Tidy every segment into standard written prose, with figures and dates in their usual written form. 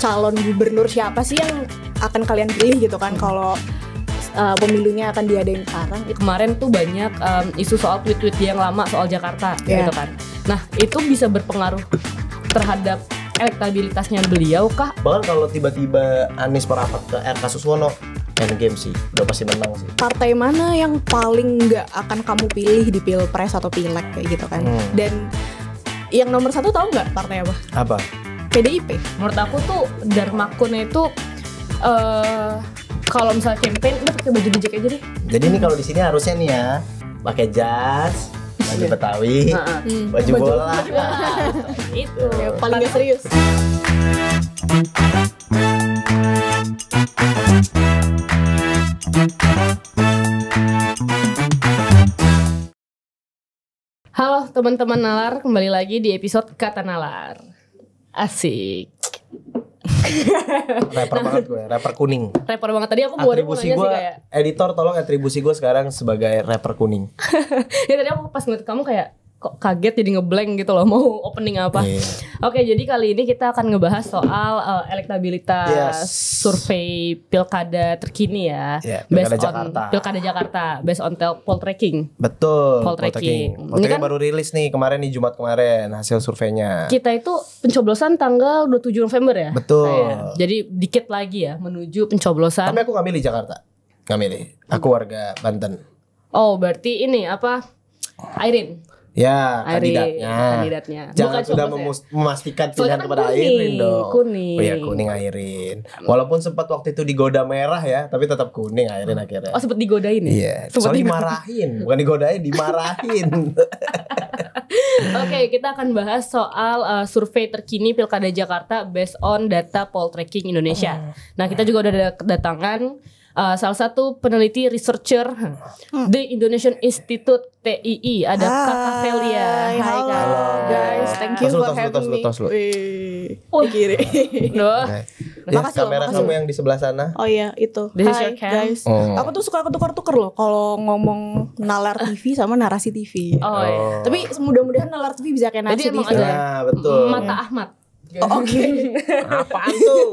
calon gubernur siapa sih yang akan kalian pilih gitu kan kalau pemilunya akan diadain sekarang. Kemarin tuh banyak isu soal tweet-tweet dia yang lama soal Jakarta gitu kan. Nah itu bisa berpengaruh terhadap elektabilitasnya beliau kah? Bahkan kalau tiba-tiba Anies merapat ke RK Suswono, endgame sih, udah pasti menang sih. Partai mana yang paling nggak akan kamu pilih di pilpres atau pileg kayak gitu kan? Dan yang nomor 1 tahu nggak partai apa? Apa? PDIP. Menurut aku tuh Darmakun itu kalau misalnya campaign udah pakai baju dijek aja deh. Jadi ini kalau di sini harusnya nih ya, pakai jas, baju Betawi, baju bola. Itu Ya, paling nggak serius. Halo teman-teman Nalar, kembali lagi di episode Kata Nalar. Asik. Rapper banget gue, rapper kuning. Rapper banget. Tadi aku baru Atribusi nanya gue, sih kayak editor tolong atribusi gue sekarang sebagai rapper kuning. ya tadi aku pas ngeliat kamu kayak kok kaget jadi ngeblank gitu loh mau opening apa. Oke, jadi kali ini kita akan ngebahas soal elektabilitas survei pilkada terkini ya. Pilkada based Jakarta. on Pilkada Jakarta based on poll tracking. Betul. Poll tracking. Poll Ini tracking kan baru rilis nih kemarin di Jumat kemarin hasil surveinya. kita itu pencoblosan tanggal 27 November ya. Betul. Jadi dikit lagi ya menuju pencoblosan. Tapi aku gak milih Jakarta. Gak milih. Aku warga Banten. Oh, berarti ini apa? Airin. Ya, kandidatnya. Jangan Bukan sudah coblos ya? memastikan Soalnya pilihan kan kepada kuning, Airin dong. kuning. Oh iya, kuning Airin. Walaupun sempat waktu itu digoda merah ya, tapi tetap kuning Airin akhirnya. Oh, sempet digodain ya? Iya, soalnya dimarahin, bukan digodain, dimarahin. Oke, kita akan bahas soal survei terkini Pilkada Jakarta based on data poll tracking Indonesia. Nah, kita juga udah kedatangan salah satu peneliti researcher The Indonesian Institute TII, ada Kakak Velia. Hai, halo guys, thank you for having me. Oh, kiri. Duh. Ya, Makasih loh, kamera makasih. kamu yang di sebelah sana. Oh iya itu. This is Hai your cam. guys. Aku tuh suka ketukar-tukar loh kalau ngomong Nalar TV sama Narasi TV. Oh, iya. Tapi mudah-mudahan Nalar TV bisa kayak Narasi Jadi emang TV. ada Nah, betul. Mata Ahmad. Oh, oke. Apaan tuh?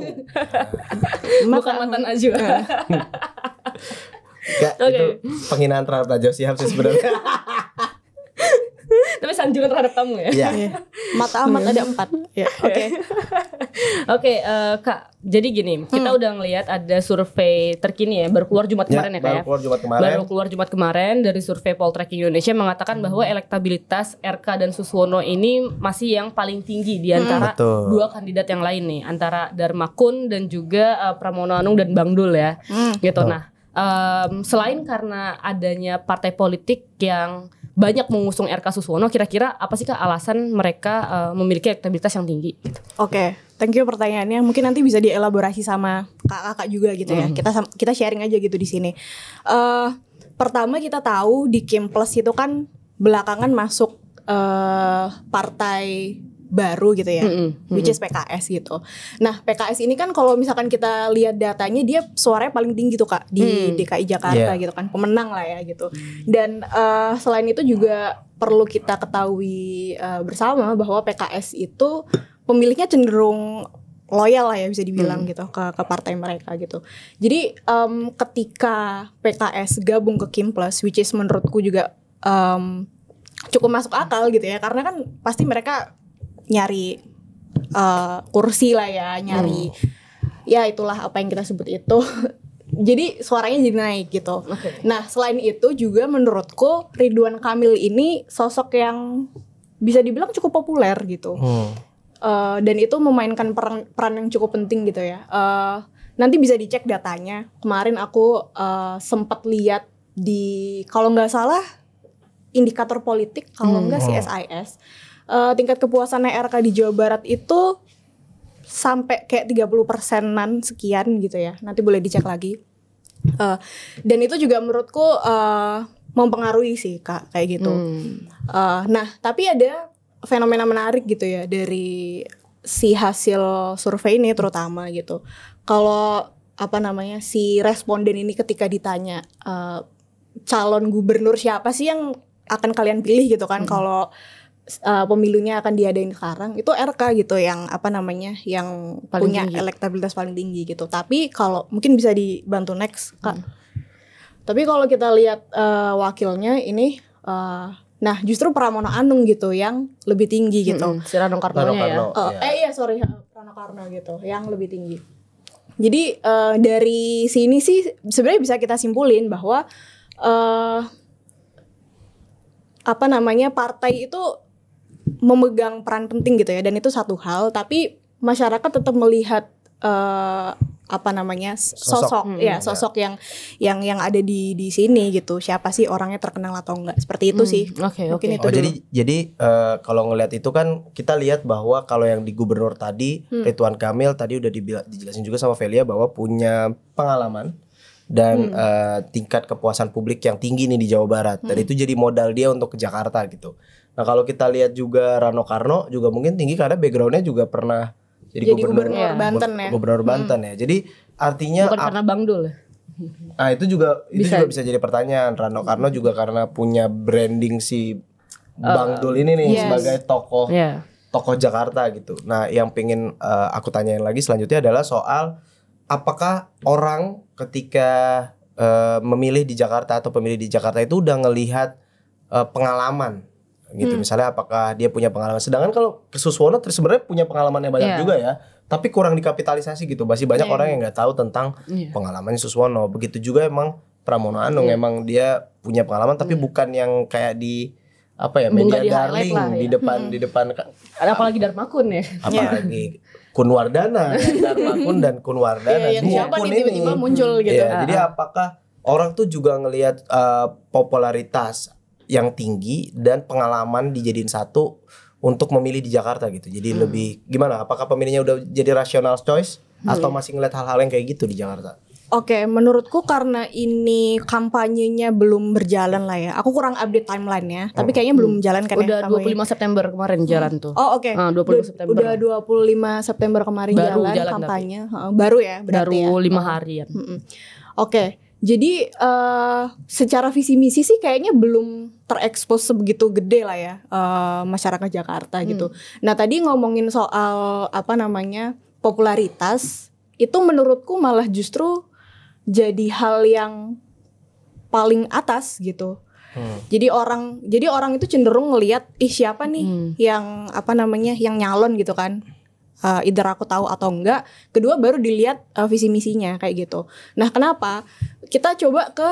Bukan mantan Ajwa. Ya, itu penghinaan terhadap Najwa Shihab sih sebenarnya. Tapi sanjungan terhadap kamu ya. Iya. Mata Ahmad ada 4. Ya, oke. Oke, Kak. Jadi gini, kita udah ngelihat ada survei terkini ya, baru keluar Jumat kemarin ya, Kak ya. Baru keluar Jumat kemarin dari survei Poll Tracking Indonesia mengatakan bahwa elektabilitas RK dan Suswono ini masih yang paling tinggi di antara dua kandidat yang lain nih, antara Darmakun dan juga Pramono Anung dan Bang Dul ya. Gitu. Nah, selain karena adanya partai politik yang banyak mengusung RK Suswono, kira-kira apa sih Kak alasan mereka memiliki elektabilitas yang tinggi? Oke, thank you pertanyaannya. Mungkin nanti bisa dielaborasi sama kakak-kakak juga gitu ya. Kita sharing aja gitu di sini. Pertama kita tahu di Kim Plus itu kan belakangan masuk partai baru gitu ya, which is PKS gitu. Nah PKS ini kan kalau misalkan kita lihat datanya dia suaranya paling tinggi tuh Kak di DKI Jakarta gitu kan, pemenang lah ya gitu. Dan selain itu juga perlu kita ketahui bersama bahwa PKS itu pemilihnya cenderung loyal lah ya bisa dibilang gitu ke partai mereka gitu. Jadi ketika PKS gabung ke Kim Plus, which is menurutku juga cukup masuk akal gitu ya, karena kan pasti mereka nyari kursi lah ya, nyari ya itulah apa yang kita sebut itu. Jadi suaranya jadi naik gitu. Nah selain itu juga menurutku Ridwan Kamil ini sosok yang bisa dibilang cukup populer gitu. Dan itu memainkan peran yang cukup penting gitu ya. Nanti bisa dicek datanya. Kemarin aku sempat lihat di kalau nggak salah indikator politik, kalau nggak CSIS. Tingkat kepuasannya RK di Jawa Barat itu sampai kayak 30%-an sekian gitu ya. Nanti boleh dicek lagi. Dan itu juga menurutku mempengaruhi sih Kak kayak gitu. Nah tapi ada fenomena menarik gitu ya dari si hasil survei ini terutama gitu. Kalau si responden ini ketika ditanya calon gubernur siapa sih yang akan kalian pilih gitu kan kalau pemilunya akan diadain sekarang itu RK gitu yang apa namanya yang paling punya tinggi. elektabilitas paling tinggi gitu. Tapi kalau mungkin bisa dibantu next Kak. Tapi kalau kita lihat wakilnya ini nah justru Pramono Anung gitu yang lebih tinggi gitu. Si Rano Karno-nya ya. Iya sorry Rano Karno gitu yang lebih tinggi. Jadi dari sini sih sebenarnya bisa kita simpulin bahwa apa namanya partai itu memegang peran penting gitu ya, dan itu satu hal. Tapi masyarakat tetap melihat apa namanya sosok yang ada di sini gitu. Siapa sih orangnya, terkenal atau enggak, seperti itu sih. Mungkin itu dulu. Jadi kalau ngelihat itu kan kita lihat bahwa kalau yang di gubernur tadi Ridwan Kamil tadi udah dijelasin juga sama Velia bahwa punya pengalaman dan tingkat kepuasan publik yang tinggi nih di Jawa Barat, dan itu jadi modal dia untuk ke Jakarta gitu. Nah kalau kita lihat juga Rano Karno juga mungkin tinggi karena backgroundnya juga pernah jadi gubernur Banten ya. Gubernur Banten ya. Jadi artinya bukan karena Bang Dul. Nah itu juga bisa jadi pertanyaan. Rano Karno juga karena punya branding si Bang Dul ini nih sebagai tokoh Jakarta gitu. Nah yang pengen aku tanyain lagi selanjutnya adalah soal apakah orang ketika memilih di Jakarta atau pemilih di Jakarta itu udah ngelihat pengalaman gitu. Misalnya apakah dia punya pengalaman. Sedangkan kalau Suswono sebenarnya punya pengalaman yang banyak juga ya, tapi kurang dikapitalisasi gitu. Masih banyak orang yang nggak tahu tentang pengalamannya Suswono. Begitu juga emang Pramono Anung, emang dia punya pengalaman tapi bukan yang kayak di media darling di depan apalagi Darmakun ya. Apalagi Kunwardana, Darmakun dan Kunwardana. Yang siapa nih tiba-tiba muncul gitu. Jadi apakah orang tuh juga ngelihat popularitas yang tinggi dan pengalaman dijadiin satu untuk memilih di Jakarta gitu. Jadi lebih gimana? Apakah pemilihnya udah jadi rational choice atau masih ngeliat hal-hal yang kayak gitu di Jakarta? Oke, menurutku karena ini kampanyenya belum berjalan lah ya. Aku kurang update timeline-nya, tapi kayaknya belum jalan kan udah ya. Udah 25 September kemarin jalan tuh. Oh oke. 25 September. Udah 25 September kemarin jalan kampanye. Baru ya berarti baru ya. 5 harian. Oke. Jadi secara visi misi sih kayaknya belum terekspos sebegitu gede lah ya masyarakat Jakarta gitu. Nah tadi ngomongin soal apa namanya popularitas, itu menurutku malah justru jadi hal yang paling atas gitu. Jadi orang itu cenderung ngelihat siapa nih yang apa namanya yang nyalon gitu kan. Either aku tahu atau enggak. Kedua baru dilihat visi misinya kayak gitu. Nah kenapa kita coba ke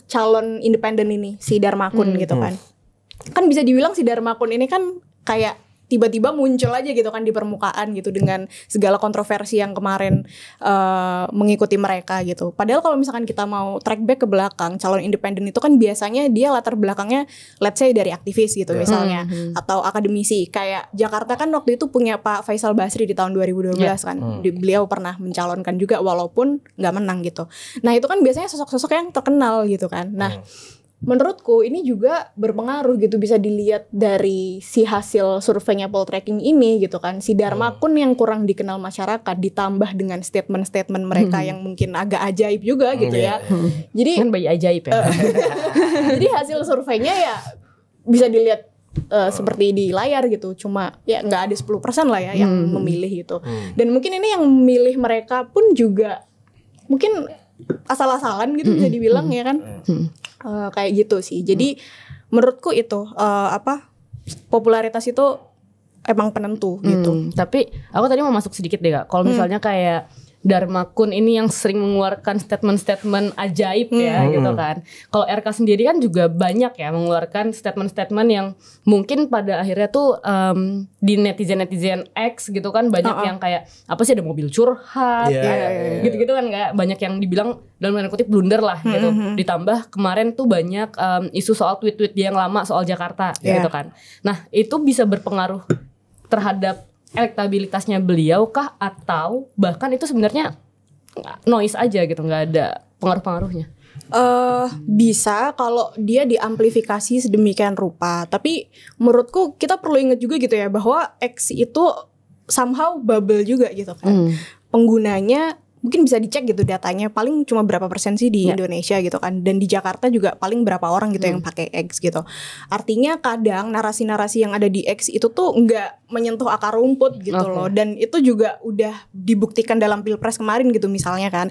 calon independen ini si Darmakun gitu kan. Kan bisa dibilang si Darmakun ini kan kayak tiba-tiba muncul aja gitu kan di permukaan gitu dengan segala kontroversi yang kemarin mengikuti mereka gitu. Padahal kalau misalkan kita mau track back ke belakang, calon independen itu kan biasanya dia latar belakangnya let's say dari aktivis gitu misalnya, atau akademisi. Kayak Jakarta kan waktu itu punya Pak Faisal Basri di tahun 2012 kan. Beliau pernah mencalonkan juga walaupun nggak menang gitu. Nah itu kan biasanya sosok-sosok yang terkenal gitu kan. Nah menurutku ini juga berpengaruh gitu, bisa dilihat dari si hasil surveinya Poltreking ini gitu kan. Si Darmakun yang kurang dikenal masyarakat ditambah dengan statement-statement mereka yang mungkin agak ajaib juga gitu ya. Jadi kan bayi ajaib ya. Jadi hasil surveinya ya bisa dilihat seperti di layar gitu. Cuma ya nggak ada 10% lah ya yang memilih gitu. Dan mungkin ini yang memilih mereka pun juga mungkin asal-asalan gitu bisa dibilang ya kan. Kayak gitu sih. Jadi menurutku itu popularitas itu emang penentu gitu. Tapi aku tadi mau masuk sedikit deh Kak. Kalau misalnya kayak Darmakun ini yang sering mengeluarkan statement-statement ajaib ya gitu kan. Kalau RK sendiri kan juga banyak ya mengeluarkan statement-statement yang mungkin pada akhirnya tuh di netizen X gitu kan banyak yang kayak apa sih, ada mobil curhat gitu-gitu kan, kayak banyak yang dibilang dalam tanda kutip blunder lah gitu. Ditambah kemarin tuh banyak isu soal tweet-tweet dia yang lama soal Jakarta gitu kan. Nah itu bisa berpengaruh terhadap elektabilitasnya beliau kah, atau bahkan itu sebenarnya noise aja gitu, nggak ada pengaruh-pengaruhnya? Bisa kalau dia diamplifikasi sedemikian rupa. Tapi menurutku kita perlu ingat juga gitu ya bahwa X itu somehow bubble juga gitu kan. Penggunanya mungkin bisa dicek gitu datanya, paling cuma berapa persen sih di Indonesia gitu kan, dan di Jakarta juga paling berapa orang gitu yang pakai X gitu. Artinya kadang narasi-narasi yang ada di X itu tuh nggak menyentuh akar rumput gitu loh, dan itu juga udah dibuktikan dalam Pilpres kemarin gitu misalnya kan,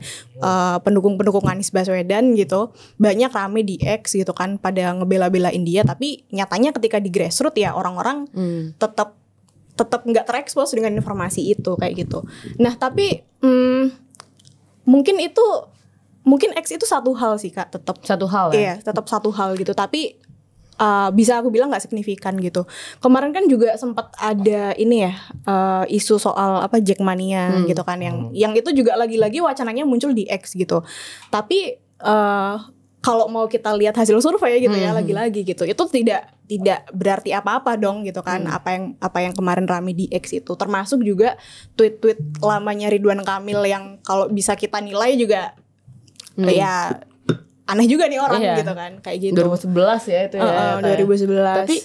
pendukung-pendukung Anies Baswedan gitu banyak rame di X gitu kan pada ngebela-belain dia, tapi nyatanya ketika di grassroots ya orang-orang tetap nggak terekspos dengan informasi itu kayak gitu. Nah tapi mungkin X itu satu hal sih Kak, tetap satu hal ya. Iya, tetap satu hal gitu, tapi bisa aku bilang nggak signifikan gitu. Kemarin kan juga sempat ada ini ya, isu soal apa Jackmania gitu kan, yang itu juga lagi-lagi wacananya muncul di X gitu. Tapi kalau mau kita lihat hasil survei gitu ya, lagi-lagi gitu, itu tidak berarti apa-apa dong gitu kan. Apa yang kemarin rame di X itu, termasuk juga tweet-tweet lamanya Ridwan Kamil yang kalau bisa kita nilai juga ya aneh juga nih orang gitu kan, kayak gitu. 2011 ya itu ya. 2011. Tapi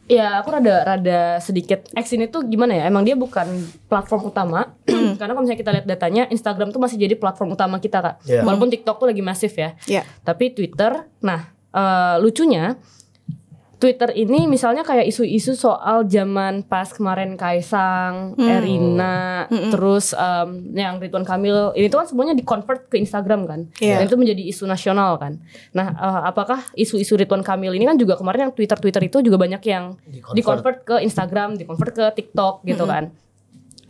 ya aku rada sedikit X ini tuh gimana ya, emang dia bukan platform utama. Karena kalau misalnya kita lihat datanya, Instagram tuh masih jadi platform utama kita Kak. Walaupun TikTok tuh lagi masif ya. Tapi Twitter, nah lucunya Twitter ini misalnya kayak isu-isu soal zaman pas kemarin Kaisang, Erina, terus yang Ridwan Kamil, ini tuh kan semuanya di-convert ke Instagram kan. Dan itu menjadi isu nasional kan. Nah, apakah isu-isu Ridwan Kamil ini kan juga kemarin yang Twitter itu juga banyak yang di-convert ke Instagram, di-convert ke TikTok gitu kan.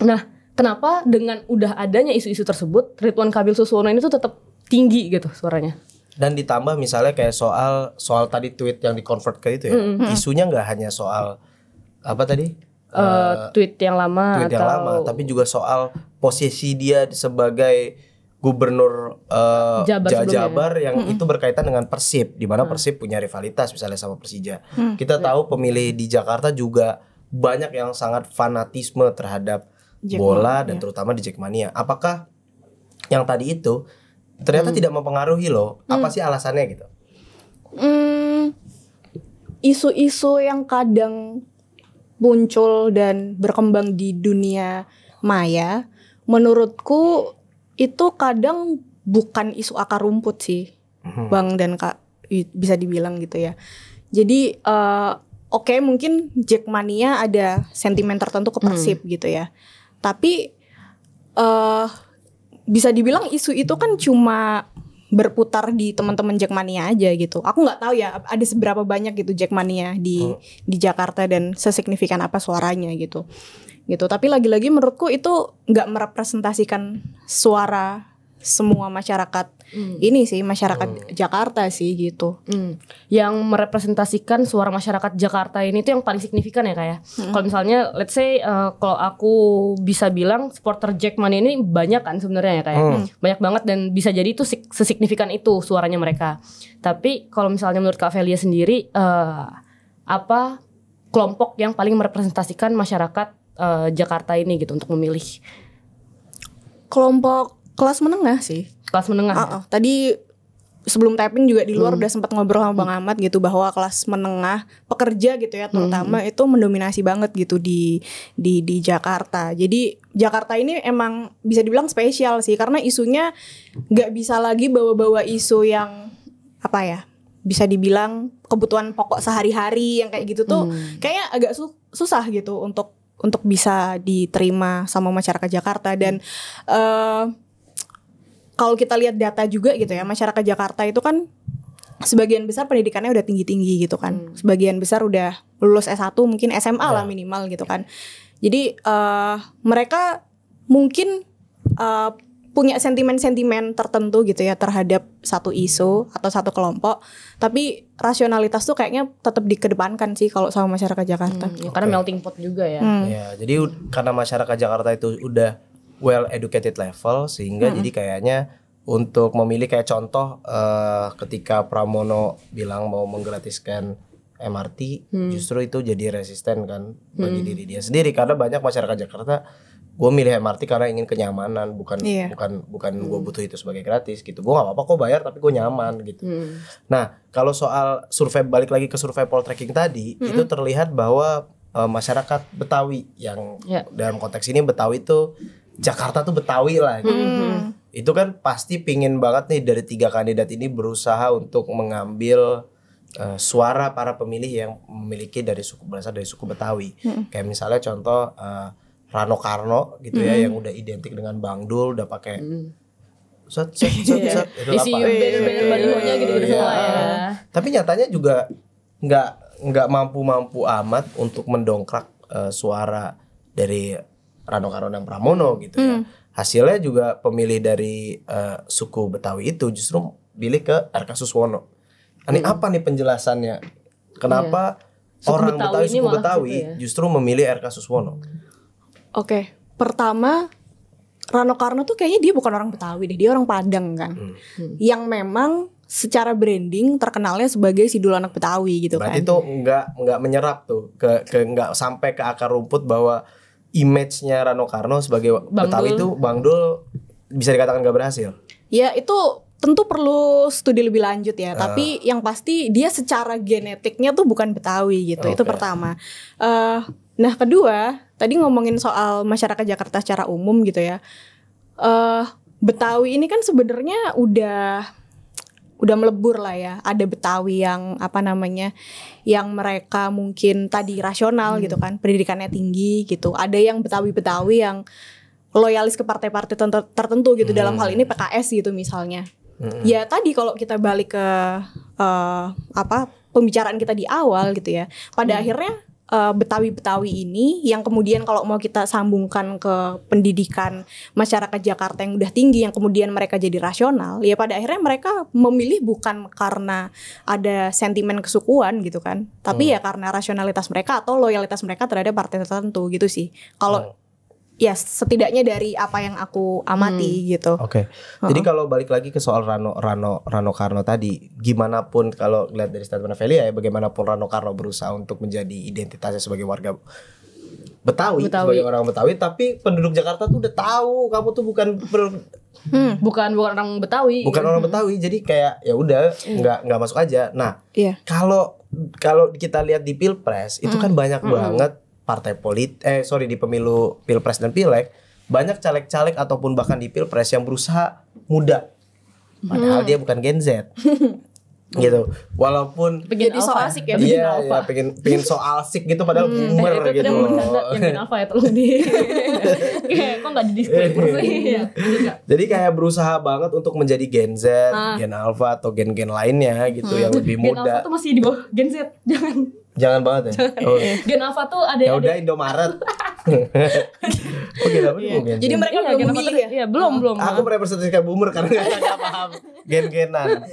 Nah, kenapa dengan udah adanya isu-isu tersebut, Ridwan Kamil Suswono ini tuh tetap tinggi gitu suaranya? Dan ditambah misalnya kayak soal tadi tweet yang di-convert ke itu ya, isunya nggak hanya soal apa tadi tweet yang lama, tapi juga soal posisi dia sebagai gubernur Jabar yang itu berkaitan dengan Persib, di mana Persib punya rivalitas misalnya sama Persija. Kita tahu pemilih di Jakarta juga banyak yang sangat fanatisme terhadap bola dan terutama di Jackmania. Apakah yang tadi itu ternyata tidak mempengaruhi loh? Apa sih alasannya gitu? Isu-isu yang kadang muncul dan berkembang di dunia maya, menurutku itu kadang bukan isu akar rumput sih, Bang dan Kak, bisa dibilang gitu ya. Jadi oke, mungkin Jackmania ada sentimen tertentu ke Persib gitu ya, tapi bisa dibilang isu itu kan cuma berputar di teman-teman Jackmania aja gitu. Aku nggak tahu ya ada seberapa banyak gitu Jackmania di Jakarta dan sesignifikan apa suaranya gitu. Tapi lagi-lagi menurutku itu nggak merepresentasikan suara semua masyarakat ini sih, masyarakat Jakarta sih gitu. Yang merepresentasikan suara masyarakat Jakarta ini tuh yang paling signifikan ya kayak. Kalau misalnya let's say kalau aku bisa bilang supporter Jackmania ini banyak kan sebenarnya ya kayak. Banyak banget dan bisa jadi itu sesignifikan itu suaranya mereka. Tapi kalau misalnya menurut Kak Velia sendiri apa kelompok yang paling merepresentasikan masyarakat Jakarta ini gitu untuk memilih? Kelompok kelas menengah sih. Kelas menengah. Tadi sebelum tapping juga di luar udah sempat ngobrol sama Bang Ahmad gitu, bahwa kelas menengah pekerja gitu ya terutama itu mendominasi banget gitu di Jakarta. Jadi Jakarta ini emang bisa dibilang spesial sih, karena isunya nggak bisa lagi bawa-bawa isu yang apa ya, bisa dibilang kebutuhan pokok sehari-hari yang kayak gitu tuh kayaknya agak susah gitu untuk bisa diterima sama masyarakat Jakarta. Dan kalau kita lihat data juga gitu ya, masyarakat Jakarta itu kan sebagian besar pendidikannya udah tinggi-tinggi gitu kan. Sebagian besar udah lulus S1, mungkin SMA lah minimal gitu kan. Jadi mereka mungkin punya sentimen-sentimen tertentu gitu ya terhadap satu isu atau satu kelompok, tapi rasionalitas tuh kayaknya tetap dikedepankan sih kalau sama masyarakat Jakarta. Karena melting pot juga ya. Ya, jadi karena masyarakat Jakarta itu udah well educated level, sehingga jadi kayaknya untuk memilih kayak contoh ketika Pramono bilang mau menggratiskan MRT, justru itu jadi resisten kan bagi diri dia sendiri, karena banyak masyarakat Jakarta, gue milih MRT karena ingin kenyamanan, bukan gue butuh itu sebagai gratis gitu. Gue nggak apa-apa kok bayar, tapi gue nyaman gitu. Nah, kalau soal survei, balik lagi ke survei Poltreking tadi, itu terlihat bahwa masyarakat Betawi yang dalam konteks ini Betawi itu Jakarta tuh Betawi lah gitu. Itu kan pasti pingin banget nih dari 3 kandidat ini berusaha untuk mengambil suara para pemilih yang memiliki berasal dari suku Betawi. Kayak misalnya contoh Rano Karno gitu ya, yang udah identik dengan Bang Dul, udah pakai set itu isi banner-banner balihonya gitu-gitu semua ya. Tapi nyatanya juga nggak mampu amat untuk mendongkrak suara dari Rano Karno dan Pramono gitu ya. Hasilnya juga pemilih dari suku Betawi itu justru pilih ke RK Suswono. Ini apa nih penjelasannya? Kenapa orang Betawi suku Betawi justru memilih RK Suswono? Oke, pertama Rano Karno tuh kayaknya dia bukan orang Betawi deh, dia orang Padang kan. Yang memang secara branding terkenalnya sebagai si dulu anak Betawi gitu. Berarti kan. Berarti tuh nggak menyerap tuh ke nggak sampai ke akar rumput bahwa image-nya Rano Karno sebagai Betawi itu Bang Dul bisa dikatakan nggak berhasil. Ya itu tentu perlu studi lebih lanjut ya. Tapi yang pasti dia secara genetiknya tuh bukan Betawi gitu. Itu pertama. Nah kedua, tadi ngomongin soal masyarakat Jakarta secara umum gitu ya. Betawi ini kan sebenarnya udah melebur lah ya. Ada Betawi yang yang mereka mungkin tadi rasional gitu kan, pendidikannya tinggi gitu. Ada yang Betawi yang loyalis ke partai-partai tertentu gitu. Dalam hal ini PKS gitu misalnya. Ya tadi kalau kita balik ke pembicaraan kita di awal gitu ya. Pada akhirnya Betawi-Betawi ini yang kemudian kalau mau kita sambungkan ke pendidikan masyarakat Jakarta yang udah tinggi, yang kemudian mereka jadi rasional, ya pada akhirnya mereka memilih bukan karena ada sentimen kesukuan gitu kan, tapi ya karena rasionalitas mereka atau loyalitas mereka terhadap partai tertentu gitu sih. Kalau ya setidaknya dari apa yang aku amati gitu. Oke. Jadi kalau balik lagi ke soal Rano Karno tadi, gimana pun kalau lihat dari statement Velia ya, bagaimanapun Rano Karno berusaha untuk menjadi identitasnya sebagai warga Betawi. Sebagai orang Betawi, tapi penduduk Jakarta tuh udah tahu kamu tuh bukan orang Betawi. Bukan orang Betawi, jadi kayak ya udah nggak masuk aja. Nah, kalau kita lihat di Pilpres itu kan banyak banget partai di pemilu Pilpres dan Pileg, banyak caleg-caleg ataupun bahkan di Pilpres yang berusaha muda, padahal dia bukan Gen Z. Gitu, walaupun jadi so asik ya, pengen so asik gitu, padahal boomer gitu. Yang Gen Alpha ya, tolong di kok nggak di disclaimer sih. Jadi kayak berusaha banget untuk menjadi Gen Z, Gen Alpha atau gen-gen lainnya gitu yang lebih muda. Gen Alpha tuh masih di bawah Gen Z, Jangan banget ya. Gen Alpha tuh ada. Ya udah Indomaret. Jadi mereka belum memilih ya? Iya, belum. Aku merepresentasikan boomer karena nggak paham gen-genan.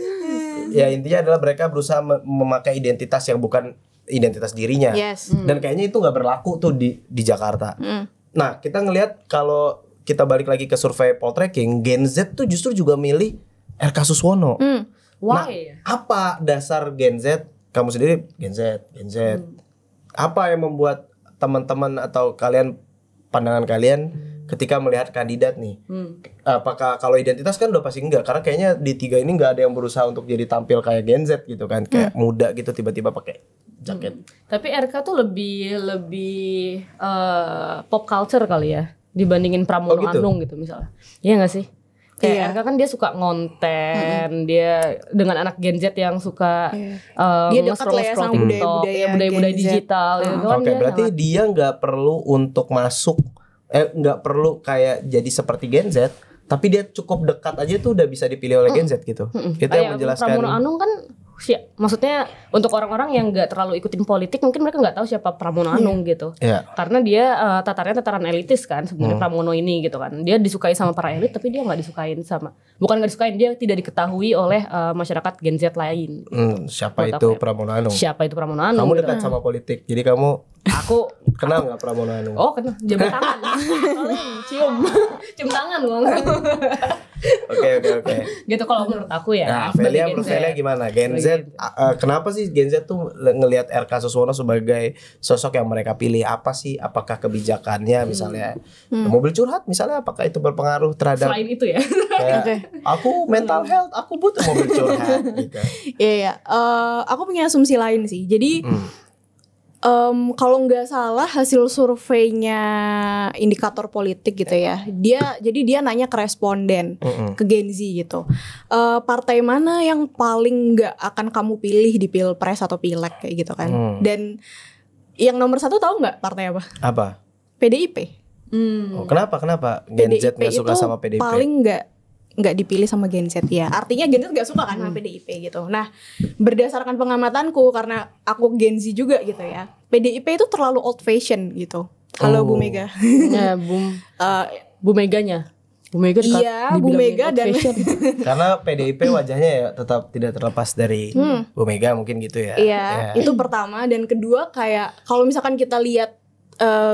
Ya intinya adalah mereka berusaha memakai identitas yang bukan identitas dirinya. Dan kayaknya itu nggak berlaku tuh di Jakarta. Nah kita ngelihat kalau kita balik lagi ke survei Poltreking, Gen Z tuh justru juga milih RK Suswono. Nah apa dasar Gen Z? Kamu sendiri Gen Z. Apa yang membuat teman-teman atau pandangan kalian ketika melihat kandidat nih? Apakah kalau identitas kan udah pasti enggak, karena kayaknya di 3 ini enggak ada yang berusaha untuk jadi tampil kayak Gen Z gitu kan, kayak muda gitu tiba-tiba pakai jaket. Tapi RK tuh lebih pop culture kali ya dibandingin Pramono Anung gitu misalnya. Iya enggak sih? Kayak RK kan dia suka ngonten, dia dengan anak Gen Z yang suka dia dekat lah ya sama budaya-budaya digital gitu kan. Berarti dia nggak perlu untuk masuk, nggak perlu kayak jadi seperti Gen Z, tapi dia cukup dekat aja tuh udah bisa dipilih oleh Gen Z gitu. Itu yang menjelaskan. Pramono Anung kan maksudnya untuk orang-orang yang nggak terlalu ikutin politik mungkin mereka nggak tahu siapa Pramono Anung gitu. Karena dia tataran elitis kan sebenarnya Pramono ini gitu kan. Dia disukai sama para elit tapi dia nggak disukain dia tidak diketahui oleh masyarakat Gen Z lain. Siapa itu Pramono Anung? Kamu dekat sama politik, jadi aku kenal nggak Pramono Anung? Oh kenal, jabat tangan. cium tangan loh. Oke. Gitu kalau menurut aku ya. Nah, Velia gimana? Gen Z, kenapa sih Gen Z tuh ngelihat RK Suswono sebagai sosok yang mereka pilih? Apa sih? Apakah kebijakannya misalnya mobil curhat misalnya, apakah itu berpengaruh terhadap? Selain itu ya. Aku mental health, aku butuh mobil curhat. Gitu. Iya. Aku punya asumsi lain sih. Jadi Kalau nggak salah hasil surveinya Indikator Politik gitu ya, dia nanya ke responden, ke Gen Z gitu, partai mana yang paling nggak akan kamu pilih di pilpres atau pileg kayak gitu kan. Dan yang nomor 1 tahu nggak partai apa? Apa? PDIP. Kenapa Gen Z nggak suka sama PDIP? Paling nggak dipilih sama Gen Z ya. Artinya Gen Z nggak suka kan sama PDIP gitu. Nah, berdasarkan pengamatanku karena aku Gen Z juga gitu ya, PDIP itu terlalu old fashion gitu. Halo Bu Mega. Ya, Bu Meganya. Bu Mega iya, Bu Mega dan karena PDIP wajahnya ya tetap tidak terlepas dari Bu Mega mungkin gitu ya. Iya, itu pertama. Dan kedua kayak kalau misalkan kita lihat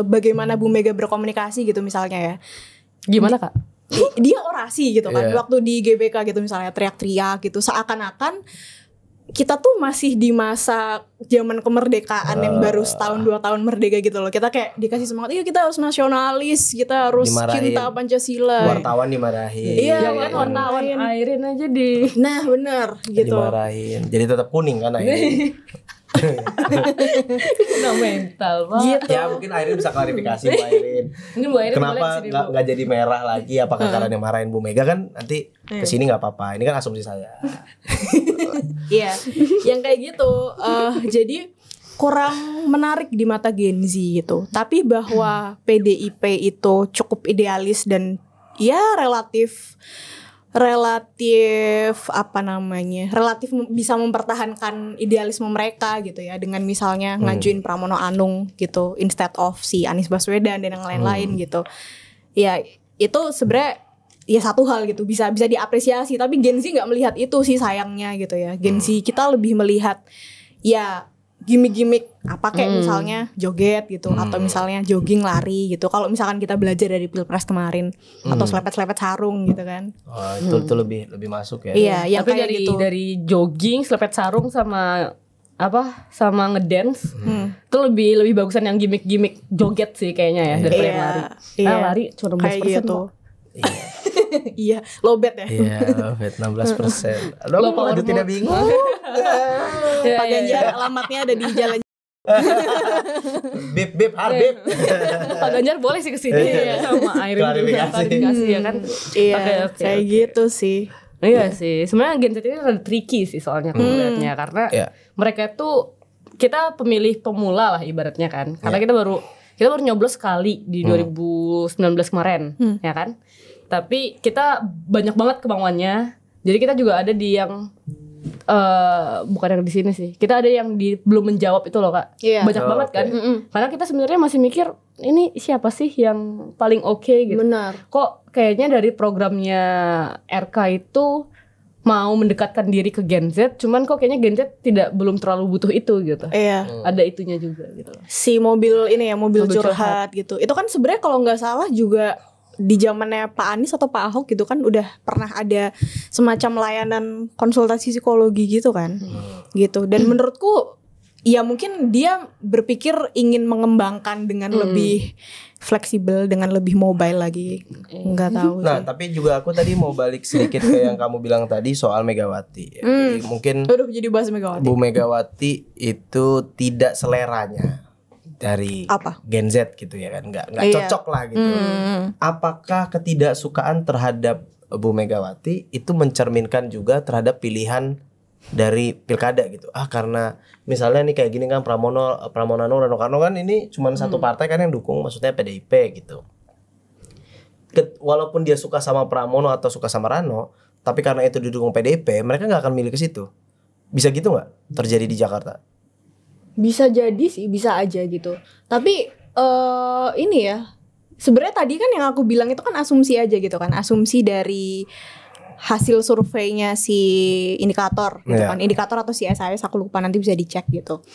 bagaimana Bu Mega berkomunikasi gitu misalnya ya. Gimana Kak? Dia orasi gitu kan, waktu di GBK gitu misalnya teriak-teriak gitu, seakan-akan kita tuh masih di masa zaman kemerdekaan yang baru setahun 2 tahun merdeka gitu loh. Kita kayak dikasih semangat, iya kita harus nasionalis, kita harus cinta Pancasila. Wartawan dimarahin. Iya, kan wartawan airin aja di. Nah bener gitu. Dimarahin, jadi tetap kuning kan airnya. Kena mental Pak. Gitu. Ya mungkin Airin bisa klarifikasi Bu Airin. Mungkin Bu Airin kenapa nggak jadi merah lagi? Apakah karena yang marahin Bu Mega kan nanti kesini nggak apa-apa. Ini kan asumsi saya. Iya, yang kayak gitu. Jadi kurang menarik di mata Gen Z gitu. Tapi bahwa PDIP itu cukup idealis dan ya relatif bisa mempertahankan idealisme mereka gitu ya, dengan misalnya ngajuin Pramono Anung gitu instead of si Anies Baswedan dan yang lain-lain gitu. Ya itu sebenarnya ya satu hal gitu, bisa diapresiasi. Tapi Gen Z nggak melihat itu sih sayangnya gitu ya. Gen Z kita lebih melihat ya gimmick-gimmick apa kayak misalnya joget gitu, atau misalnya jogging lari gitu. Kalau misalkan kita belajar dari Pilpres kemarin, atau selepet-selepet sarung gitu kan. Oh, itu lebih masuk ya. Iya, yang tapi kayak gitu. dari jogging, selepet sarung sama ngedance, itu lebih bagusan yang gimmick joget sih kayaknya ya daripada yang lari. Iya. Lari cuma 16% kayak gitu. Iya. Iya, lowbat ya. Iya, lowbat 16%. Aduh, aku tidak bingung. Pak Ganjar alamatnya ada di jalan. Bip Harbip. Pak Ganjar boleh sih kesini ya sama Airin juga klarifikasi ya kan. Iya, kayak gitu sih. Iya sih. Sebenarnya Gen Z ini rada tricky sih soalnya ngeliatnya, karena mereka tuh, kita pemilih pemula lah ibaratnya kan. Karena kita baru nyoblos sekali di 2019 kemarin, ya kan. Tapi kita banyak banget kemauannya. Jadi kita juga ada di yang bukan yang di sini sih. Kita ada yang belum menjawab itu loh Kak. Banyak banget kan. Karena kita sebenarnya masih mikir ini siapa sih yang paling oke gitu. Benar. Kok kayaknya dari programnya RK itu mau mendekatkan diri ke Gen Z, cuman kok kayaknya Gen Z belum terlalu butuh itu gitu. Iya. Ada itunya juga gitu. Si mobil ini ya, mobil curhat gitu. Itu kan sebenarnya kalau nggak salah juga di zamannya Pak Anies atau Pak Ahok gitu kan udah pernah ada semacam layanan konsultasi psikologi gitu kan. Gitu. Dan menurutku ya mungkin dia berpikir ingin mengembangkan dengan lebih fleksibel, dengan lebih mobile lagi. Enggak tahu. Nah, tapi juga aku tadi mau balik sedikit ke yang kamu bilang tadi soal Megawati. Jadi mungkin jadi bahas Megawati. Bu Megawati itu tidak seleranya dari Gen Z gitu ya kan, nggak cocok lah gitu. Apakah ketidaksukaan terhadap Bu Megawati itu mencerminkan juga terhadap pilihan dari pilkada gitu? Karena misalnya nih kayak gini kan, Pramono Anung, Rano Karno kan ini cuma satu partai kan yang dukung, maksudnya PDIP gitu. Walaupun dia suka sama Pramono atau suka sama Rano, tapi karena itu didukung PDIP, mereka nggak akan milih ke situ. Bisa gitu nggak terjadi di Jakarta? Bisa jadi sih, bisa aja gitu. Tapi ini ya, sebenarnya tadi kan yang aku bilang itu kan asumsi aja gitu kan, asumsi dari hasil surveinya si Indikator gitu kan, Indikator atau si SIS aku lupa, nanti bisa dicek gitu.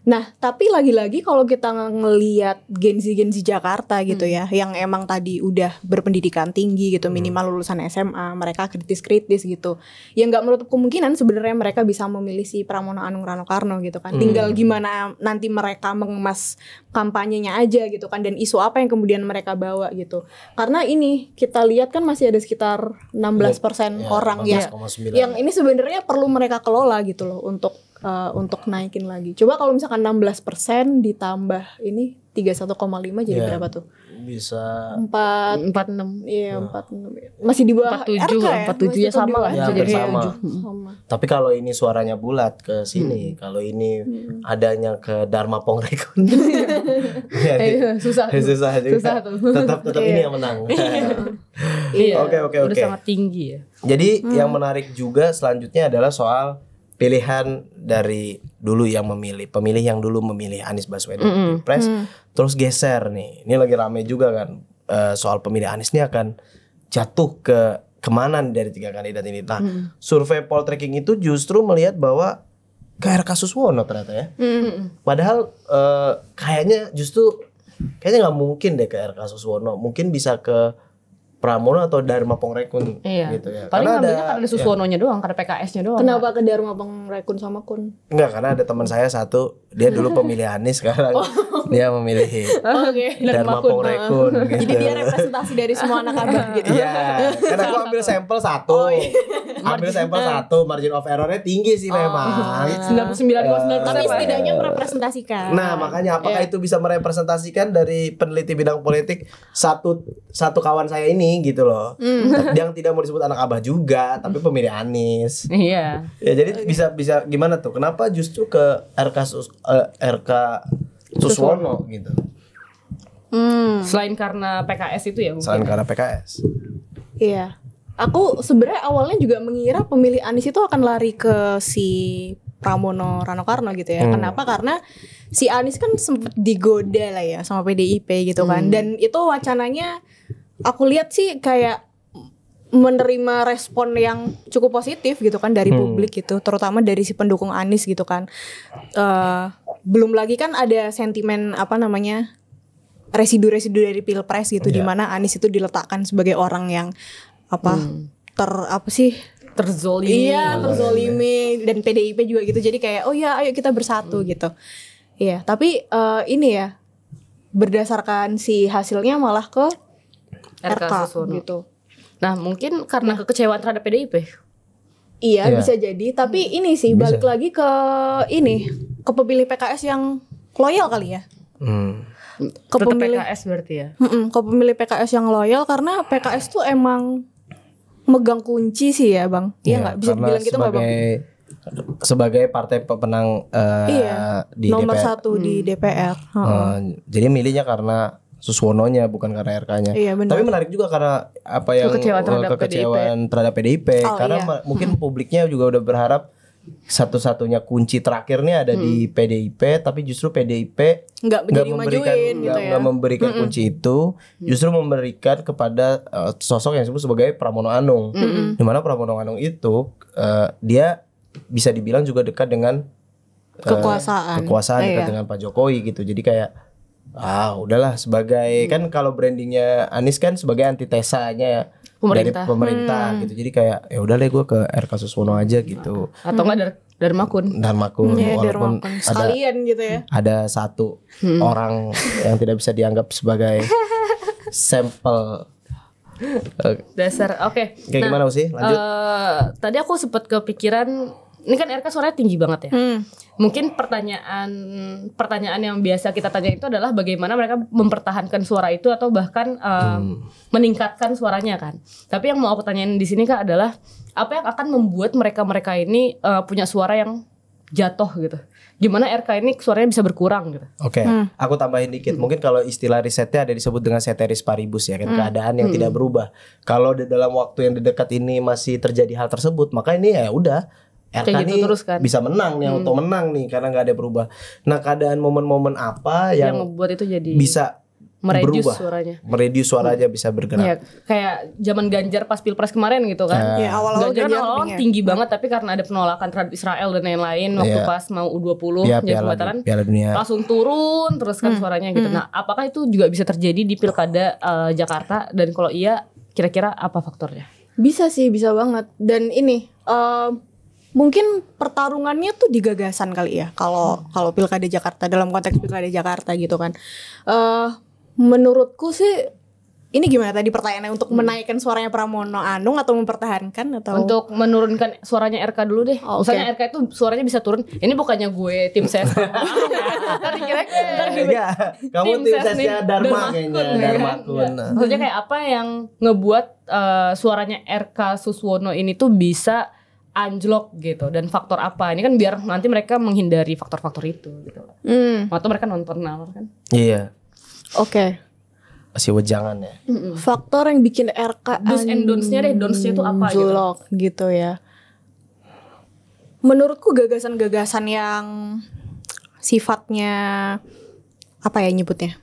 Nah, tapi lagi-lagi kalau kita ngelihat Gen Z Jakarta gitu ya, yang emang tadi udah berpendidikan tinggi gitu, minimal lulusan SMA, mereka kritis-kritis gitu. Ya nggak menutup kemungkinan sebenarnya mereka bisa memilih si Pramono Anung Rano Karno gitu kan. Tinggal gimana nanti mereka mengemas kampanyenya aja gitu kan, dan isu apa yang kemudian mereka bawa gitu. Karena ini kita lihat kan masih ada sekitar 16% orang yang ini sebenarnya perlu mereka kelola gitu loh, untuk untuk naikin lagi. Coba kalau misalkan 16% ditambah ini 31,5 jadi berapa tuh? Bisa 46. Iya, 46. Masih di bawah 47 ya sama lah. Ya, sama. Tapi kalau ini suaranya bulat ke sini, kalau ini adanya ke Dharma Pongrekun. Susah tuh. Tetap ini yang menang. Oke. Udah sangat tinggi ya. Jadi yang menarik juga selanjutnya adalah soal pilihan dari dulu yang pemilih yang dulu memilih Anies Baswedan di Pilpres, terus geser nih. Ini lagi rame juga kan soal pemilih Anies ini akan jatuh ke kemana nih dari 3 kandidat ini. Nah, survei Poltreking itu justru melihat bahwa ke RK Suswono ternyata ya. Padahal kayaknya nggak mungkin deh ke RK Suswono. Mungkin bisa ke Pramono atau Dharma Pongrekun gitu ya. Paling ngambilnya karena ada Suswononya doang, karena PKS-nya doang. Kenapa ke Dharma Pongrekun sama Kun? Enggak, karena ada teman saya satu, dia dulu pemilih Anies, sekarang dia memilih Dharma Pongrekun gitu. Jadi dia representasi dari semua anak abah gitu. Iya, karena aku ambil sampel satu. Ambil sampel satu, margin of error-nya tinggi sih memang. 99,9%. Tapi setidaknya merepresentasikan. Nah, makanya apakah itu bisa merepresentasikan dari peneliti bidang politik satu kawan saya ini gitu loh. Yang tidak mau disebut anak abah juga, tapi pemilih Anies. Iya. Ya jadi bisa gimana tuh? Kenapa justru ke RK Suswono gitu? Selain karena PKS itu ya mungkin. Selain karena PKS. Iya. Aku sebenarnya awalnya juga mengira pemilih Anies itu akan lari ke si Pramono Rano Karno gitu ya. Kenapa? Karena si Anies kan sempat digoda lah ya sama PDIP gitu kan. Dan itu wacananya aku lihat sih kayak menerima respon yang cukup positif gitu kan dari publik gitu, terutama dari si pendukung Anies gitu kan. Belum lagi kan ada sentimen residu-residu dari Pilpres gitu, di mana Anies itu diletakkan sebagai orang yang terzolimi. Iya, terzolimi, dan PDIP juga gitu. Jadi kayak ayo kita bersatu gitu. Iya, tapi ini ya berdasarkan si hasilnya malah ke RK gitu. Nah, mungkin karena kekecewaan terhadap PDIP. Iya, bisa jadi. Tapi ini sih balik lagi ke ke pemilih PKS yang loyal kali ya. Ke pemilih PKS berarti ya. Ke pemilih PKS yang loyal, karena PKS tuh emang megang kunci sih ya, Bang. Iya nggak, bisa dibilang gitu nggak, Bang? Sebagai partai pemenang di nomor DPR. 1 di DPR. Jadi milihnya karena Suswononya, bukan karena RK-nya. Iya, tapi menarik juga karena kekecewaan terhadap PDIP. Karena mungkin publiknya juga udah berharap satu-satunya kunci terakhirnya ada di PDIP, tapi justru PDIP nggak memberikan kunci itu, justru memberikan kepada sosok yang disebut sebagai Pramono Anung. Dimana Pramono Anung itu dia bisa dibilang juga dekat dengan kekuasaan dekat dengan Pak Jokowi gitu. Jadi kayak udahlah, sebagai kan kalau brandingnya Anies kan sebagai antitesanya dari pemerintah gitu. Jadi kayak ya udah deh gue ke RK Suswono aja gitu. Atau enggak Dharmakun. Walaupun sekalian gitu ya. Ada satu orang yang tidak bisa dianggap sebagai sampel dasar. Oke. Kayak gimana sih? Lanjut. Tadi aku sempat kepikiran, ini kan RK suaranya tinggi banget ya. Mungkin pertanyaan yang biasa kita tanya itu adalah bagaimana mereka mempertahankan suara itu atau bahkan meningkatkan suaranya kan. Tapi yang mau aku tanyain di sini Kak adalah apa yang akan membuat mereka ini punya suara yang jatuh gitu. Gimana RK ini suaranya bisa berkurang gitu. Oke, aku tambahin dikit. Mungkin kalau istilah risetnya ada disebut dengan ceteris paribus ya kan, keadaan yang tidak berubah. Kalau di dalam waktu yang dekat ini masih terjadi hal tersebut, maka ini ya udah RK ini bisa menang nih, atau menang nih karena nggak ada berubah. Nah, keadaan momen-momen apa yang membuat itu jadi bisa meredius suaranya. Meredius suaranya bisa bergerak. Ya, kayak zaman Ganjar pas Pilpres kemarin gitu kan. Ya, awal-awal Ganjar tinggi banget, tapi karena ada penolakan terhadap Israel dan lain-lain waktu pas mau U20 jadi pembatalan, langsung turun terus kan suaranya gitu. Nah, apakah itu juga bisa terjadi di Pilkada Jakarta, dan kalau iya kira-kira apa faktornya? Bisa sih, bisa banget. Dan ini mungkin pertarungannya tuh di gagasan kali ya. Kalau Pilkada Jakarta, dalam konteks Pilkada Jakarta gitu kan. Menurutku sih ini gimana tadi pertanyaannya, untuk menaikkan suaranya Pramono Anung atau mempertahankan atau untuk menurunkan suaranya RK dulu deh. Misalnya RK itu suaranya bisa turun. Ini bukannya gue tim ses. Tadi kira-kira kamu tim sesnya Dharma kayaknya, Dharmakun. Maksudnya kayak apa yang ngebuat suaranya RK Suswono ini tuh bisa anjlok gitu, dan faktor apa? Ini kan biar nanti mereka menghindari faktor-faktor itu gitu. Atau mereka nonton kan? Iya. Oke. Masih wejangan ya. Faktor yang bikin RK do's and don'ts-nya deh, don'ts-nya itu apa gitu ya. Menurutku gagasan-gagasan yang sifatnya apa ya nyebutnya?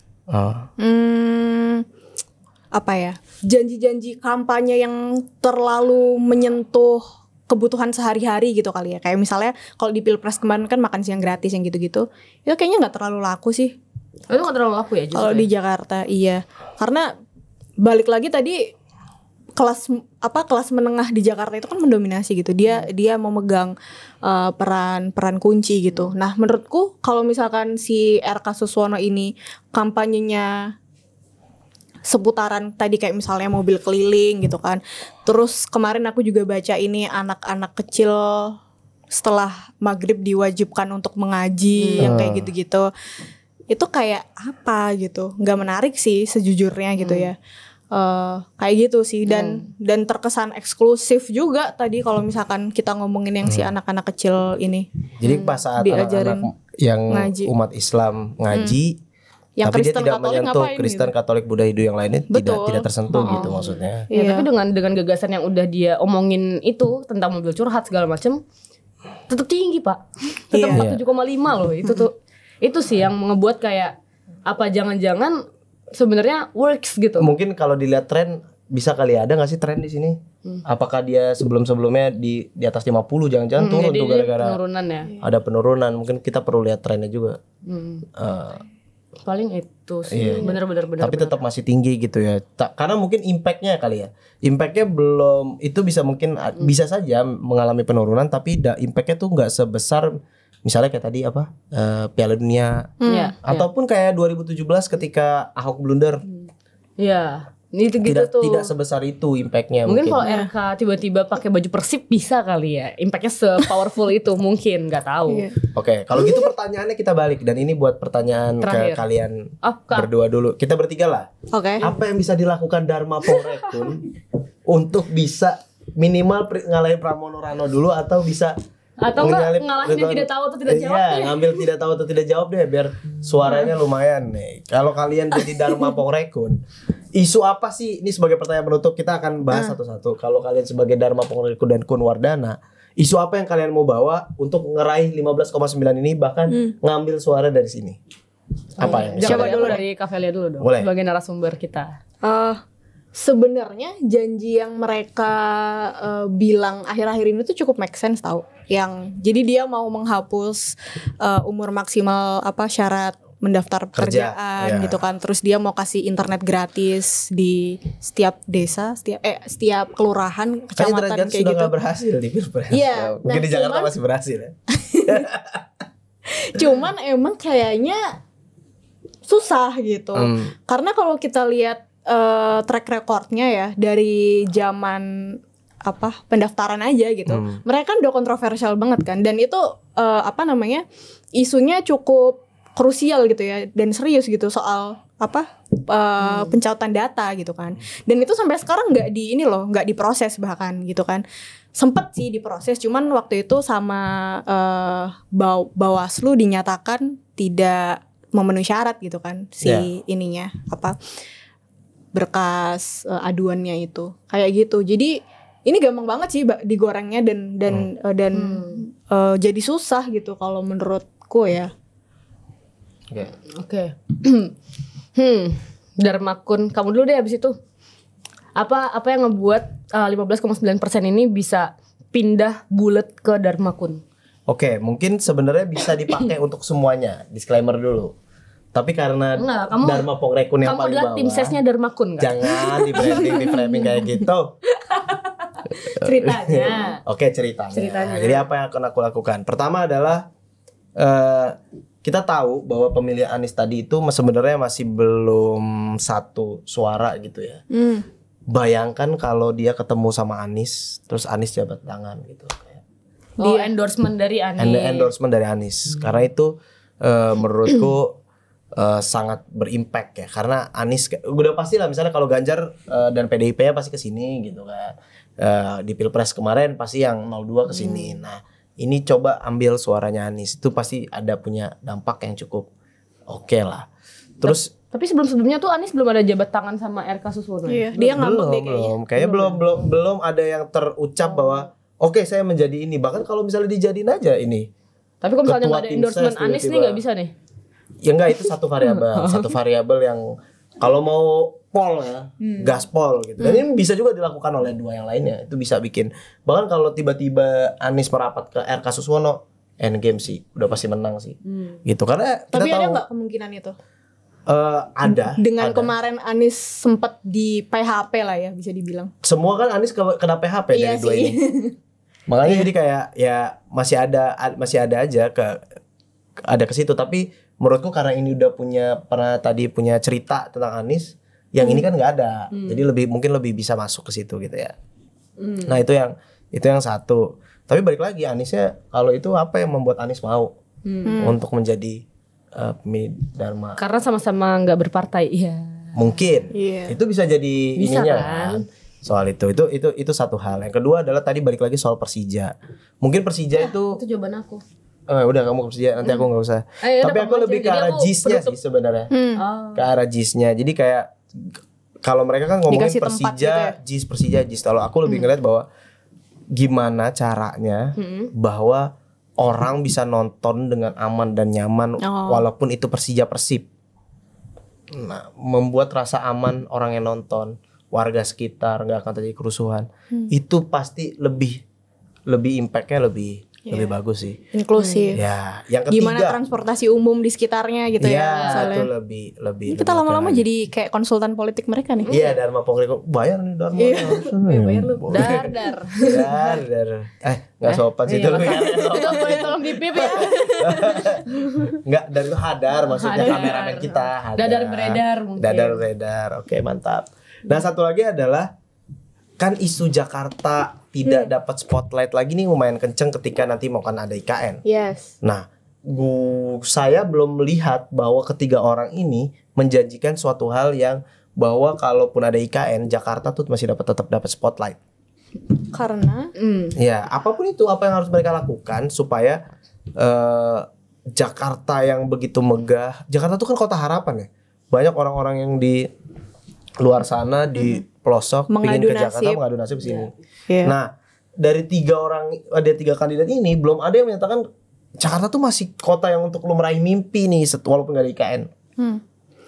Apa ya? Janji-janji kampanye yang terlalu menyentuh kebutuhan sehari-hari gitu kali ya. Kayak misalnya kalau di Pilpres kemarin kan makan siang gratis yang gitu-gitu. Itu kayaknya nggak terlalu laku sih. Itu gak terlalu laku ya kalau di Jakarta, iya. Karena balik lagi tadi kelas menengah di Jakarta itu kan mendominasi gitu. Dia memegang peran kunci gitu. Nah, menurutku kalau misalkan si RK Suswono ini kampanyenya seputaran tadi kayak misalnya mobil keliling gitu kan. Terus kemarin aku juga baca ini anak-anak kecil setelah maghrib diwajibkan untuk mengaji yang kayak gitu-gitu. Itu kayak apa gitu, nggak menarik sih sejujurnya gitu ya. Kayak gitu sih, dan terkesan eksklusif juga tadi kalau misalkan kita ngomongin yang si anak-anak kecil ini. Jadi pas saat anak-anak yang ngaji, umat Islam ngaji, yang tapi Kristen, dia tidak menyentuh Kristen, gitu. Katolik, Buddha, Hindu yang lainnya tidak tersentuh gitu maksudnya. Ya, tapi dengan gagasan yang udah dia omongin itu tentang mobil curhat segala macem, tetap tinggi Pak, tetap 47,5 loh itu tuh. Itu sih yang ngebuat kayak apa jangan-jangan sebenarnya works gitu. Mungkin kalau dilihat tren bisa kali ada nggak sih tren di sini? Apakah dia sebelumnya di atas 50 jangan-jangan turun tuh gara-gara penurunan ya. Ada penurunan, mungkin kita perlu lihat trennya juga. Paling itu sih benar-benar. Tapi tetap masih tinggi gitu ya. Karena mungkin impactnya kali ya. Impactnya belum, itu bisa mungkin bisa saja mengalami penurunan, tapi impactnya tuh nggak sebesar misalnya kayak tadi Piala Dunia ataupun kayak 2017 ketika Ahok blunder. Iya. Itu gitu tidak sebesar itu impactnya. Mungkin kalau RK tiba-tiba pakai baju Persib bisa kali ya. Impactnya se-powerful itu mungkin, nggak tahu. Oke, kalau gitu pertanyaannya kita balik, dan ini buat pertanyaan terakhir ke kalian berdua dulu. Kita bertiga lah. Oke. Apa yang bisa dilakukan Dharma Pongrekun untuk bisa minimal ngalahin Pramono Rano dulu, atau bisa ngalahin tidak tahu atau tidak jawab deh. Ngambil tidak tahu atau tidak jawab deh biar suaranya lumayan nih. Kalau kalian jadi Dharma Pongrekun, isu apa sih? Ini sebagai pertanyaan penutup, kita akan bahas satu-satu. Kalau kalian sebagai Dharma Pongrekun dan Kun Wardana, isu apa yang kalian mau bawa untuk ngeraih 15,9 ini, bahkan ngambil suara dari sini? Apa yang? Coba dulu dari Kavelia dulu dong. Boleh. Sebagai narasumber kita. Sebenarnya janji yang mereka bilang akhir-akhir ini tuh cukup make sense tau. Jadi dia mau menghapus umur maksimal syarat mendaftar pekerjaan gitu kan. Terus dia mau kasih internet gratis di setiap desa, setiap kelurahan, kecamatan kayak gitu. Sudah gak berhasil di Pilpres. Mungkin di Jakarta masih berhasil ya. Cuman emang kayaknya susah gitu. Karena kalau kita lihat track recordnya ya dari zaman pendaftaran aja gitu, mereka kan udah kontroversial banget kan, dan itu isunya cukup krusial gitu ya, dan serius gitu soal pencautan data gitu kan, dan itu sampai sekarang nggak diproses bahkan gitu kan. Sempet sih diproses, cuman waktu itu sama Bawaslu dinyatakan tidak memenuhi syarat gitu kan, ininya berkas aduannya itu kayak gitu. Jadi ini gampang banget sih digorengnya dan jadi susah gitu kalau menurutku ya. Oke. Dharmakun, kamu dulu deh abis itu. Apa yang ngebuat 15,9% ini bisa pindah bulat ke Dharmakun? Oke, mungkin sebenarnya bisa dipakai untuk semuanya. Disclaimer dulu. Tapi karena Dharma Pongrekun yang paling bawah, kamu adalah tim sesnya Dharmakun kan? Jangan di framing kayak gitu. Ceritanya. Oke, ceritanya. Jadi apa yang akan aku lakukan? Pertama adalah kita tahu bahwa pemilihan Anies tadi itu sebenarnya masih belum satu suara gitu ya. Bayangkan kalau dia ketemu sama Anies, terus Anies jabat tangan gitu. Dia endorsement dari Anies. Endorsement dari Anies. Karena itu menurutku sangat berimpact ya. Karena Anies udah pasti lah, misalnya kalau Ganjar dan PDIP-nya pasti kesini gitu kan. Di Pilpres kemarin pasti yang 02 kesini. Nah ini coba ambil suaranya Anies, itu pasti ada punya dampak yang cukup oke lah. Terus tapi sebelum-sebelumnya tuh Anies belum ada jabat tangan sama RK Suswono. Iya, dia ngambek deh kayaknya. Belum ada yang terucap bahwa oke, saya menjadi ini. Bahkan kalau misalnya dijadiin aja ini. Tapi kalau misalnya nggak ada endorsement Anies nih nggak bisa nih. Ya enggak, itu satu variabel yang kalau mau pol ya, gaspol gitu. Dan ini bisa juga dilakukan oleh dua yang lainnya. Itu bisa bikin. Bahkan kalau tiba-tiba Anies merapat ke RK Suswono, endgame sih, udah pasti menang sih. Gitu karena kita tapi tahu, ada nggak kemungkinan itu? Ada. Dengan kemarin Anies sempat di PHP lah ya, bisa dibilang. Semua kan Anies kena PHP dari dua ini. Makanya jadi kayak ya masih ada aja ke situ. Tapi menurutku karena ini udah pernah punya cerita tentang Anies, yang ini kan nggak ada. Jadi mungkin lebih bisa masuk ke situ gitu ya. Nah itu yang satu. Tapi balik lagi Aniesnya, kalau itu apa yang membuat Anies mau untuk menjadi pemilih Dharma? Karena sama-sama nggak berpartai, iya. Mungkin itu bisa jadi ininya kan. Soal itu satu hal. Yang kedua adalah tadi balik lagi soal Persija. Mungkin Persija itu jawaban aku. Udah kamu ke Persija, nanti aku nggak usah. Tapi aku lebih ke arah JIS-nya sih sebenarnya. Ke arah JIS-nya. Jadi kayak kalau mereka kan ngomongin Persija, gitu ya? JIS. Kalau aku lebih ngeliat bahwa gimana caranya bahwa orang bisa nonton dengan aman dan nyaman walaupun itu Persija Persib. Nah, membuat rasa aman orang yang nonton, warga sekitar, nggak akan terjadi kerusuhan. Itu pasti lebih impactnya lebih bagus sih. Inklusif. Ya, yang ketiga. Gimana transportasi umum di sekitarnya gitu ya. Itu lebih. Kita lama-lama jadi kayak konsultan politik mereka nih. Iya, Dharma Pokrik bayar nih Dharma. Bayar lu. Dar. Nggak sopan sih itu. Itu boleh tolong dipip ya. Nggak, dari itu Hadar maksudnya kameramen kita. Dadar beredar mungkin. Dadar beredar. Oke, mantap. Nah, satu lagi adalah kan isu Jakarta tidak dapat spotlight lagi nih lumayan kenceng ketika nanti mau kan ada IKN. Yes. Nah, saya belum melihat bahwa ketiga orang ini menjanjikan suatu hal yang bahwa kalaupun ada IKN Jakarta tuh masih tetap dapat spotlight. Karena ya apapun itu, apa yang harus mereka lakukan supaya Jakarta yang begitu megah. Jakarta tuh kan kota harapan ya. Banyak orang-orang yang di luar sana di pelosok pingin ke Jakarta mengadu nasib ke sini. Nah, dari tiga kandidat ini belum ada yang menyatakan Jakarta tuh masih kota yang untuk lu meraih mimpi nih walaupun gak ada IKN.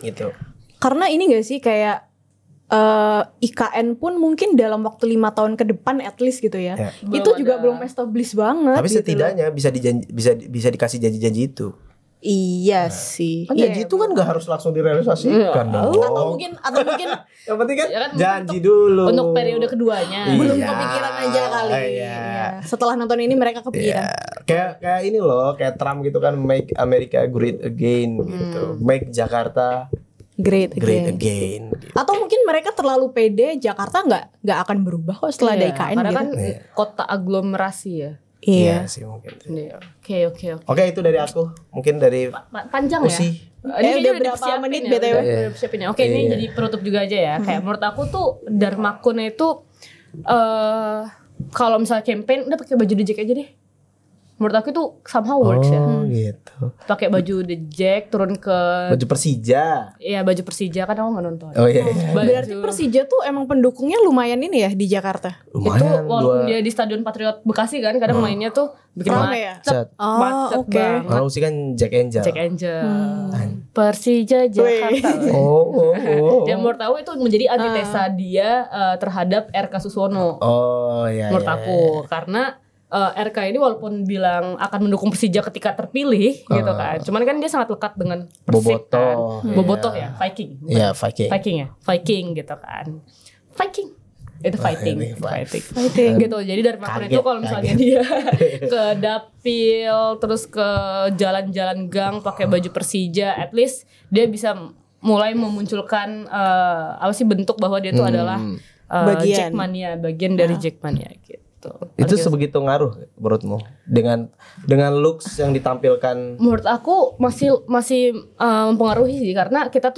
Gitu. Karena ini gak sih kayak IKN pun mungkin dalam waktu 5 tahun ke depan at least gitu ya. Itu juga belum established banget. Tapi gitu setidaknya bisa dikasih janji-janji itu. Iya sih. Kan janji itu kan gak harus langsung direalisasikan dong. Atau mungkin yang penting kan janji dulu. Untuk periode keduanya. Belum kepikiran aja kali. Setelah nonton ini mereka kepikiran. Kayak ini loh, kayak Trump gitu kan, make America great again gitu. Make Jakarta great again gitu. Atau mungkin mereka terlalu pede, Jakarta nggak akan berubah kok setelah ada IKN. Karena gitu. kan kota aglomerasi ya. Iya sih mungkin. Oke, itu dari aku. Mungkin dari panjang ya. Ini udah berapa menit BTW? Oke, ini jadi penutup juga aja ya. Kayak menurut aku tuh Dharma Kun itu kalau misalnya campaign udah pakai baju The Jack aja deh. Menurut aku itu somehow works ya. Gitu. Pakai baju The Jack turun ke baju Persija. Iya, baju Persija kan aku enggak nonton. Oh iya. Berarti Persija tuh emang pendukungnya lumayan ini ya di Jakarta. Lumayan. Itu walaupun dia di Stadion Patriot Bekasi kan kadang mainnya tuh bikin macet. Macet banget. Kalau sih kan Jack Angel. Persija Jakarta. Yang menurut aku itu menjadi antitesa dia terhadap RK Suswono. Oh iya. Menurut aku karena RK ini walaupun bilang akan mendukung Persija ketika terpilih gitu kan. Cuman kan dia sangat lekat dengan Persib kan. Bobotoh ya, Viking. Iya, Viking. Viking ya. Viking gitu kan. Viking. Itu fighting gitu. Jadi dari Marcon itu kalau misalnya dia ke dapil terus ke jalan-jalan gang pakai baju Persija, at least dia bisa mulai memunculkan bentuk bahwa dia itu adalah Jackmania, bagian dari Jackmania gitu. Itu sebegitu ngaruh menurutmu dengan looks yang ditampilkan? Menurut aku masih mempengaruhi sih, karena kita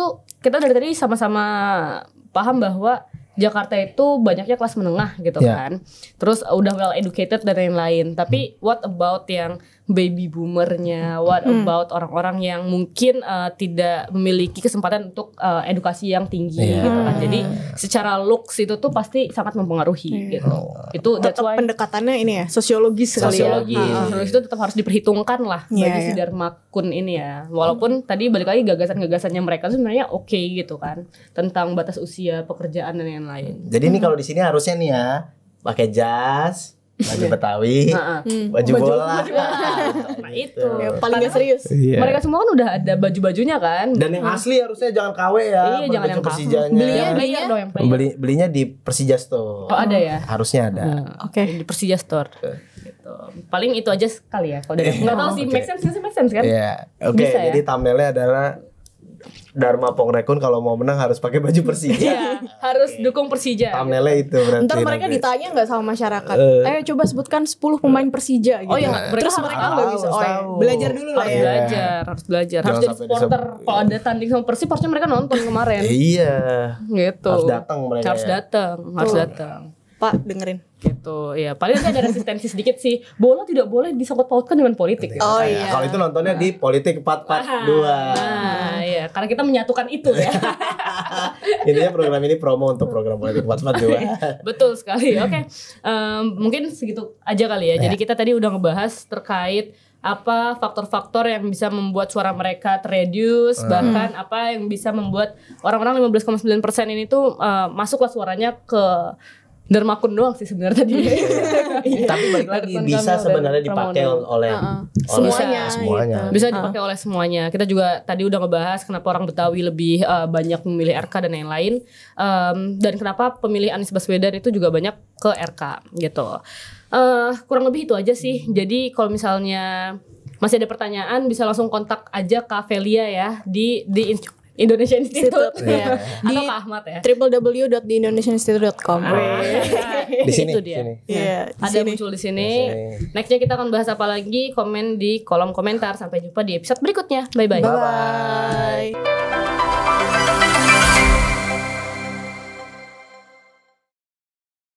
dari tadi sama-sama paham bahwa Jakarta itu banyaknya kelas menengah gitu kan. Terus udah well educated dan lain-lain. Tapi what about yang baby boomernya? What about orang-orang yang mungkin tidak memiliki kesempatan untuk edukasi yang tinggi gitu kan. Jadi secara looks itu tuh pasti sangat mempengaruhi gitu. Itu tetap pendekatannya ini ya, sosiologis sekali ya. Sosiologis itu tetap harus diperhitungkan lah bagi si Dharma Kun ini ya. Walaupun tadi balik lagi gagasan-gagasannya mereka tuh sebenarnya oke gitu kan. Tentang batas usia, pekerjaan dan lain-lain. Jadi ini kalau di sini harusnya nih ya pakai jas, baju Betawi, baju bola. Nah itu paling gak serius. Mereka semua kan udah ada baju-bajunya kan. Dan yang asli harusnya jangan KW ya. Iya, jangan yang Persijanya. Belinya di Persija Store. Oh ada ya? Harusnya ada. Di Persija Store. Gitu. Paling itu aja sekali ya kalau dari. Enggak tahu sih, make sense kan? Iya. Oke, jadi thumbnailnya adalah Dharma Pongrekun kalau mau menang harus pakai baju Persija. Iya, harus dukung Persija. Thumbnailnya itu berarti. Ntar mereka ditanya nggak sama masyarakat, ayo coba sebutkan 10 pemain Persija gitu. Oh iya, terus mereka nggak bisa. Belajar dulu lah ya. Harus belajar. Harus jadi supporter. Kalau ada tanding sama Persib, harusnya mereka nonton kemarin. Iya. Gitu. Harus datang mereka. Harus datang. Pak dengerin gitu ya, paling ada resistensi sedikit sih, bola tidak boleh disangkut pautkan dengan politik. Oh iya. Kalau itu nontonnya di Politik 442. Nah iya, karena kita menyatukan itu ya. Intinya program ini promo untuk program Politik 442. Betul sekali. Oke. Mungkin segitu aja kali ya. Jadi kita tadi udah ngebahas terkait apa faktor-faktor yang bisa membuat suara mereka terreduce, bahkan apa yang bisa membuat orang-orang 15,9% ini tuh masuklah suaranya ke Dharma Kun doang sih sebenarnya tadi. Tapi balik lagi bisa sebenarnya dipakai oleh semuanya. Bisa dipakai oleh semuanya. Kita juga tadi udah ngebahas kenapa orang Betawi lebih banyak memilih RK dan lain-lain, dan kenapa pemilih Anies Baswedan itu juga banyak ke RK gitu. Kurang lebih itu aja sih. Jadi kalau misalnya masih ada pertanyaan bisa langsung kontak aja Kak Velia ya di Indonesia Institute ya. Atau Kak Ahmad ya. www.theindonesianinstitute.com. Di sini. Ada muncul di sini. Nextnya kita akan bahas apa lagi? Komen di kolom komentar. Sampai jumpa di episode berikutnya. Bye bye.